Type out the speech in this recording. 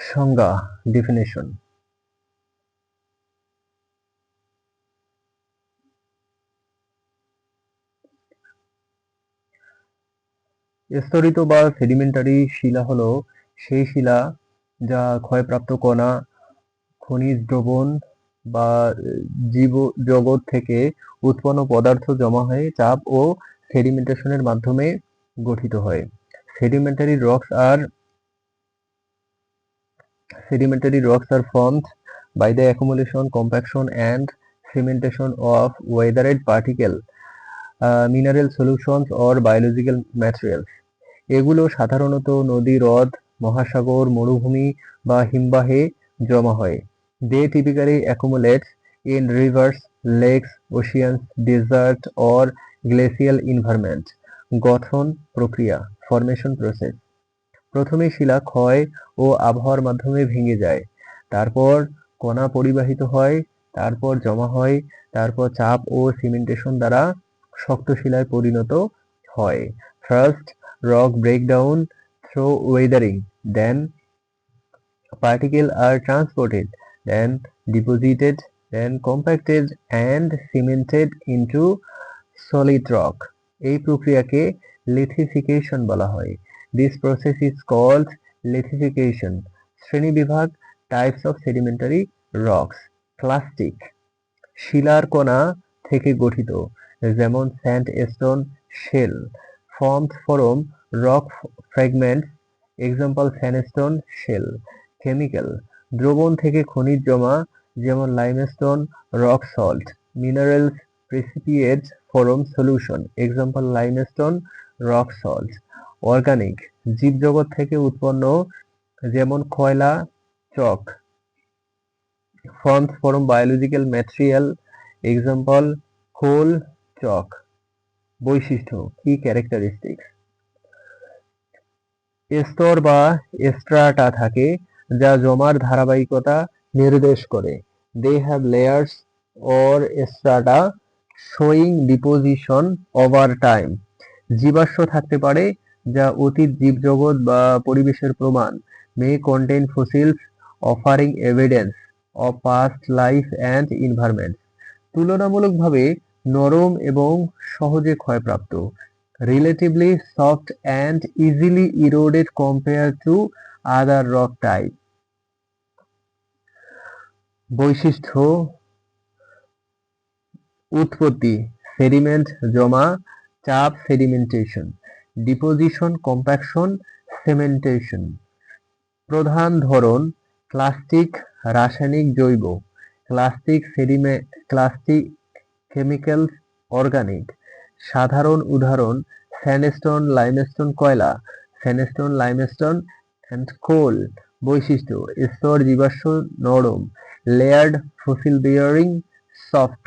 সংজ্ঞা, ডেফিনেশন। স্তরিত বা সেডিমেন্টারি শিলা হলো সেই শিলা যা ক্ষয়প্রাপ্ত কণা, খনিজ দ্রবণ বা জীব জগৎ থেকে উৎপন্ন পদার্থ জমা হয়ে চাপ ও সেডিমেন্টেশনের মাধ্যমে গঠিত হয়। Sedimentary rocks are formed by the accumulation, compaction and cementation of weathered particle, mineral solutions or biological materials. এগুলো সাধারণত নদী, হ্রদ, মহাসাগর, মরুভূমি বা হিমবাহে জমা হয়। They typically accumulate in rivers, lakes, oceans, desert or glacial environment. গঠন প্রক্রিয়া, ফর্মেশন প্রসেস। প্রথমে শিলা ক্ষয় ও আবহাওয়ার মাধ্যমে ভেঙে যায়, তারপর কণা পরিবাহিত হয়, তারপর জমা হয়, তারপর চাপ ও সিমেন্টেশন দ্বারা শক্ত শিলায় পরিণত হয়। First, rock breakdown through weathering, then particles are transported, then deposited, then compacted and cemented into solid rock. এই প্রক্রিয়াকে লিথিফিকেশন বলা হয়। This process is called lithification. শ্রেণীবিভাগ, types of sedimentary rocks. Clastic, শিলার কণা থেকে গঠিত, যেমন sandstone, shale. Formed from rock fragments, example sandstone, shell. Chemical, দ্রবণ থেকে খনিজ জমা, যেমন limestone, rock salt. Minerals, precipitate from solution, example limestone, rock salt. Organic, জীবজগৎ থেকে উৎপন্ন, যেমন কয়লা, চক। Formed from biological material, example coal, chalk. বৈশিষ্ট্য, কি ক্যারেক্টারিস্টিক্স। স্তর বা স্ট্রাটা থাকে যা জমার ধারাবাহিকতা নির্দেশ করে। They have layers or strata showing deposition over time. জীবাশ্ম থাকতে পারে যা অতীত জীবজগৎ বা পরিবেশের প্রমাণ। May contain fossils offering evidence of past life and environment. তুলনামূলকভাবে নরম এবং সহজে ক্ষয়প্রাপ্ত। Relatively soft and easily eroded compared to other rock types. বৈশিষ্ট্য, উৎপত্তি, সেডিমেন্ট জমা, চাপ সেডিমেন্টেশন, ডিপোজিশন কম্প্যাকশন, সেমেন্টেশন। প্রধান ধরন, ক্লাস্টিক রাসায়নিক জৈব, ক্লাস্টিক কেমিক্যালস অর্গানিক। সাধারণ উদাহরণ, স্যান্ডস্টোন, লাইমস্টোন, কয়লা, স্যান্ডস্টোন, লাইমস্টোন অ্যান্ড কোল। বৈশিষ্ট্য, স্তর জীবাশ্ম নরম, লেয়ার্ড ফসিল বিয়ারিং, সফট।